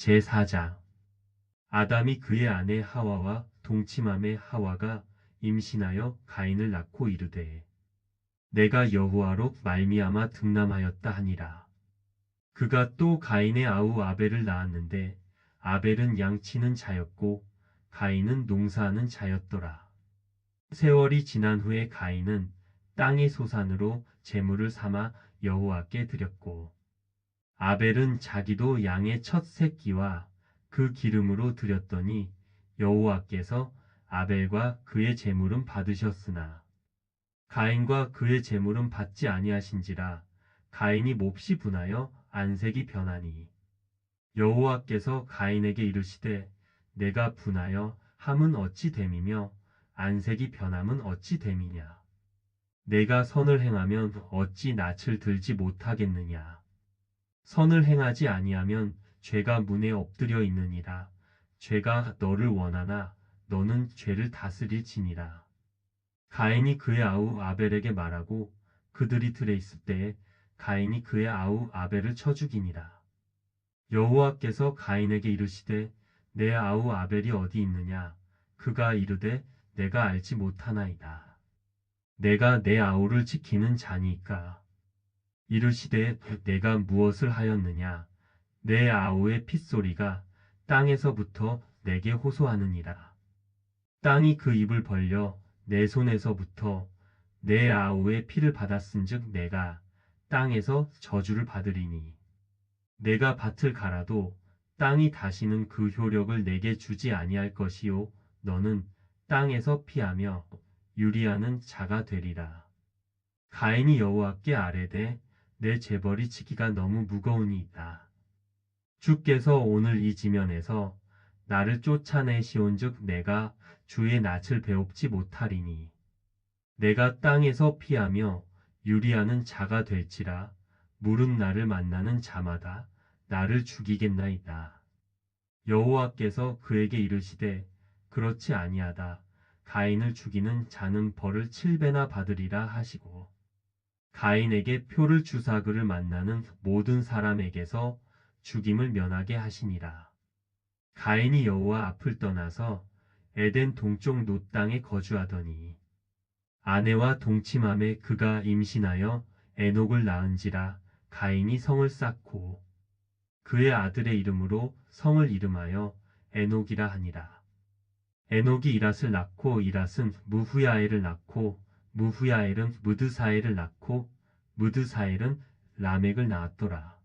제4장 아담이 그의 아내 하와와 동침함에 하와가 임신하여 가인을 낳고 이르되 내가 여호와로 말미암아 득남하였다 하니라. 그가 또 가인의 아우 아벨을 낳았는데 아벨은 양치는 자였고 가인은 농사하는 자였더라. 세월이 지난 후에 가인은 땅의 소산으로 제물을 삼아 여호와께 드렸고 아벨은 자기도 양의 첫 새끼와 그 기름으로 드렸더니 여호와께서 아벨과 그의 제물은 받으셨으나 가인과 그의 제물은 받지 아니하신지라. 가인이 몹시 분하여 안색이 변하니 여호와께서 가인에게 이르시되 내가 분하여 함은 어찌 됨이며 안색이 변함은 어찌 됨이냐. 내가 선을 행하면 어찌 낯을 들지 못하겠느냐. 선을 행하지 아니하면 죄가 문에 엎드려 있느니라. 죄가 너를 원하나 너는 죄를 다스릴지니라. 가인이 그의 아우 아벨에게 말하고 그들이 들에 있을 때에 가인이 그의 아우 아벨을 쳐 죽이니라. 여호와께서 가인에게 이르시되 내 아우 아벨이 어디 있느냐. 그가 이르되 내가 알지 못하나이다. 내가 내 아우를 지키는 자니까. 이르시되 내가 무엇을 하였느냐. 내 아우의 핏소리가 땅에서부터 내게 호소하느니라. 땅이 그 입을 벌려 내 손에서부터 내 아우의 피를 받았은즉 내가 땅에서 저주를 받으리니 내가 밭을 갈아도 땅이 다시는 그 효력을 내게 주지 아니할 것이요 너는 땅에서 피하며 유리하는 자가 되리라. 가인이 여호와께 아뢰되 내 재벌이 지기가 너무 무거우니이다. 주께서 오늘 이 지면에서 나를 쫓아내시온즉 내가 주의 낯을 배웁지 못하리니 내가 땅에서 피하며 유리하는 자가 될지라. 물은 나를 만나는 자마다 나를 죽이겠나이다. 여호와께서 그에게 이르시되 그렇지 아니하다. 가인을 죽이는 자는 벌을 7배나 받으리라 하시고 가인에게 표를 주사 그를 만나는 모든 사람에게서 죽임을 면하게 하시니라. 가인이 여호와 앞을 떠나서 에덴 동쪽 놋 땅에 거주하더니 아내와 동침함에 그가 임신하여 에녹을 낳은지라. 가인이 성을 쌓고 그의 아들의 이름으로 성을 이름하여 에녹이라 하니라. 에녹이 이랏을 낳고 이랏은 무후야엘을 낳고 무후야엘은 무드사엘을 낳고 무드사엘은 라멕을 낳았더라.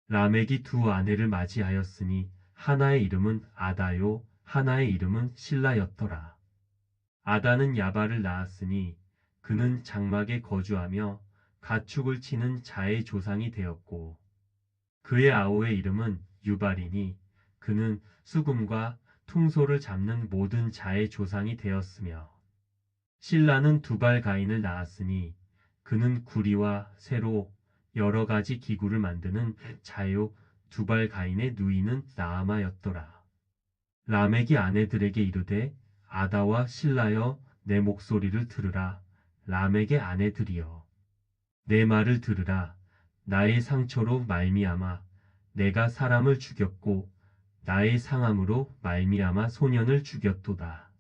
라멕이 두 아내를 맞이하였으니 하나의 이름은 아다요 하나의 이름은 실라였더라. 아다는 야발을 낳았으니 그는 장막에 거주하며 가축을 치는 자의 조상이 되었고 그의 아우의 이름은 유발이니 그는 수금과 퉁소를 잡는 모든 자의 조상이 되었으며 실라는 두발 가인을 낳았으니 그는 구리와 쇠로 여러 가지 기구를 만드는 자요 두발 가인의 누이는 나아마였더라. 라멕이 아내들에게 이르되 아다와 실라여 내 목소리를 들으라. 라멕의 아내들이여 내 말을 들으라. 나의 상처로 말미암아 내가 사람을 죽였고 나의 상함으로 말미암아 소년을 죽였도다.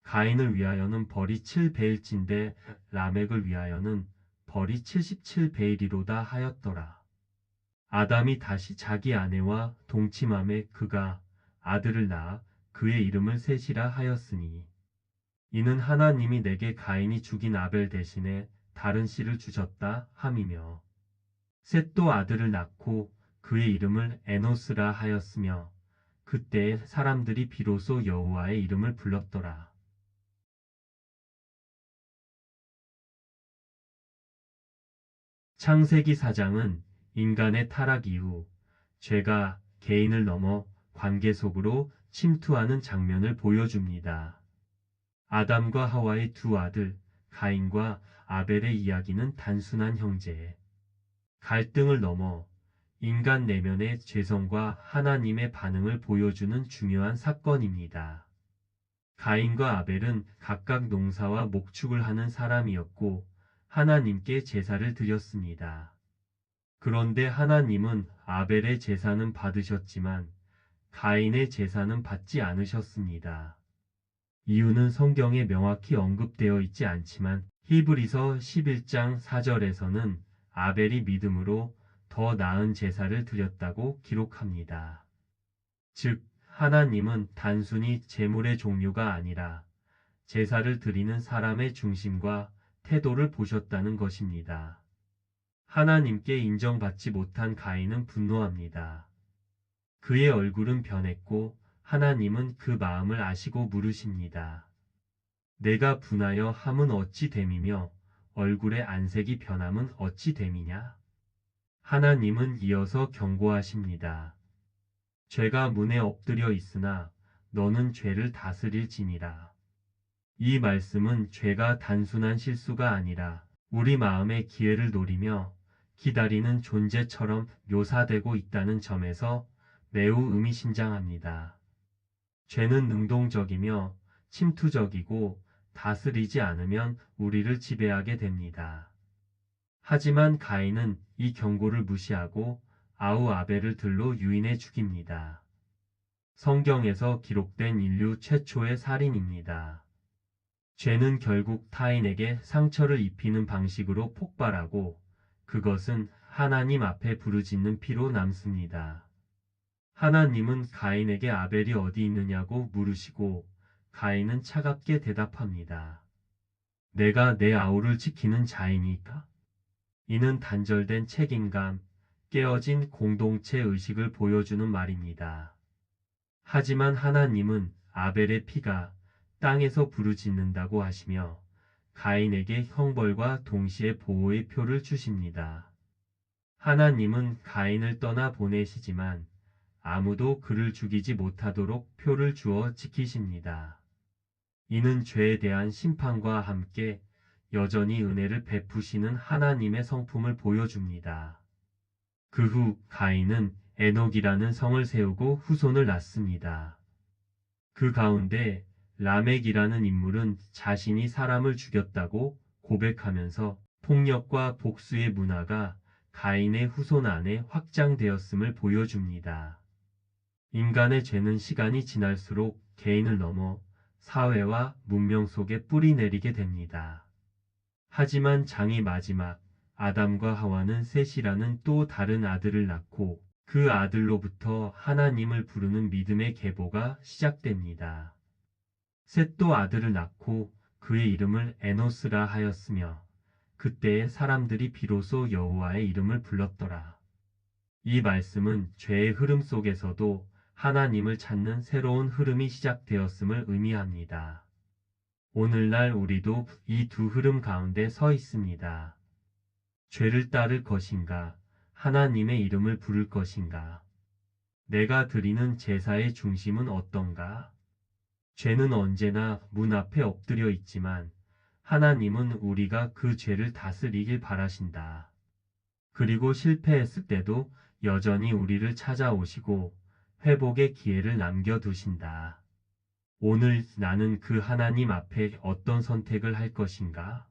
가인을 위하여는 벌이 7배일진데 라멕을 위하여는 벌이 77배이리로다 하였더라. 아담이 다시 자기 아내와 동침함에 그가 아들을 낳아 그의 이름을 셋이라 하였으니 이는 하나님이 내게 가인이 죽인 아벨 대신에 다른 씨를 주셨다 함이며 셋도 아들을 낳고 그의 이름을 에노스라 하였으며 그때에 사람들이 비로소 여호와의 이름을 불렀더라. 창세기 4장은 인간의 타락 이후 죄가 개인을 넘어 관계 속으로 침투하는 장면을 보여줍니다. 아담과 하와의 두 아들 가인과 아벨의 이야기는 단순한 형제, 갈등을 넘어 인간 내면의 죄성과 하나님의 반응을 보여주는 중요한 사건입니다. 가인과 아벨은 각각 농사와 목축을 하는 사람이었고 하나님께 제사를 드렸습니다. 그런데 하나님은 아벨의 제사는 받으셨지만 가인의 제사는 받지 않으셨습니다. 이유는 성경에 명확히 언급되어 있지 않지만 히브리서 11장 4절에서는 아벨이 믿음으로 더 나은 제사를 드렸다고 기록합니다. 즉, 하나님은 단순히 제물의 종류가 아니라 제사를 드리는 사람의 중심과 태도를 보셨다는 것입니다. 하나님께 인정받지 못한 가인은 분노합니다. 그의 얼굴은 변했고 하나님은 그 마음을 아시고 물으십니다. 내가 분하여 함은 어찌 됨이며 얼굴의 안색이 변함은 어찌 됨이냐? 하나님은 이어서 경고하십니다. 죄가 문에 엎드려 있으나 너는 죄를 다스릴지니라. 이 말씀은 죄가 단순한 실수가 아니라 우리 마음의 기회를 노리며 기다리는 존재처럼 묘사되고 있다는 점에서 매우 의미심장합니다. 죄는 능동적이며 침투적이고 다스리지 않으면 우리를 지배하게 됩니다. 하지만 가인은 이 경고를 무시하고 아우 아벨을 들로 유인해 죽입니다. 성경에서 기록된 인류 최초의 살인입니다. 죄는 결국 타인에게 상처를 입히는 방식으로 폭발하고 그것은 하나님 앞에 부르짖는 피로 남습니다. 하나님은 가인에게 아벨이 어디 있느냐고 물으시고 가인은 차갑게 대답합니다. 내가 내 아우를 지키는 자이니까? 이는 단절된 책임감, 깨어진 공동체 의식을 보여주는 말입니다. 하지만 하나님은 아벨의 피가 땅에서 부르짖는다고 하시며 가인에게 형벌과 동시에 보호의 표를 주십니다. 하나님은 가인을 떠나 보내시지만 아무도 그를 죽이지 못하도록 표를 주어 지키십니다. 이는 죄에 대한 심판과 함께 여전히 은혜를 베푸시는 하나님의 성품을 보여줍니다. 그 후 가인은 에녹이라는 성을 세우고 후손을 낳습니다. 그 가운데 라멕이라는 인물은 자신이 사람을 죽였다고 고백하면서 폭력과 복수의 문화가 가인의 후손 안에 확장되었음을 보여줍니다. 인간의 죄는 시간이 지날수록 개인을 넘어 사회와 문명 속에 뿌리 내리게 됩니다. 하지만 장이 마지막 아담과 하와는 셋이라는 또 다른 아들을 낳고 그 아들로부터 하나님을 부르는 믿음의 계보가 시작됩니다. 셋도 아들을 낳고 그의 이름을 에노스라 하였으며 그때의 사람들이 비로소 여호와의 이름을 불렀더라. 이 말씀은 죄의 흐름 속에서도 하나님을 찾는 새로운 흐름이 시작되었음을 의미합니다. 오늘날 우리도 이 두 흐름 가운데 서 있습니다. 죄를 따를 것인가, 하나님의 이름을 부를 것인가? 내가 드리는 제사의 중심은 어떤가? 죄는 언제나 문 앞에 엎드려 있지만 하나님은 우리가 그 죄를 다스리길 바라신다. 그리고 실패했을 때도 여전히 우리를 찾아오시고 회복의 기회를 남겨두신다. 오늘 나는 그 하나님 앞에 어떤 선택을 할 것인가?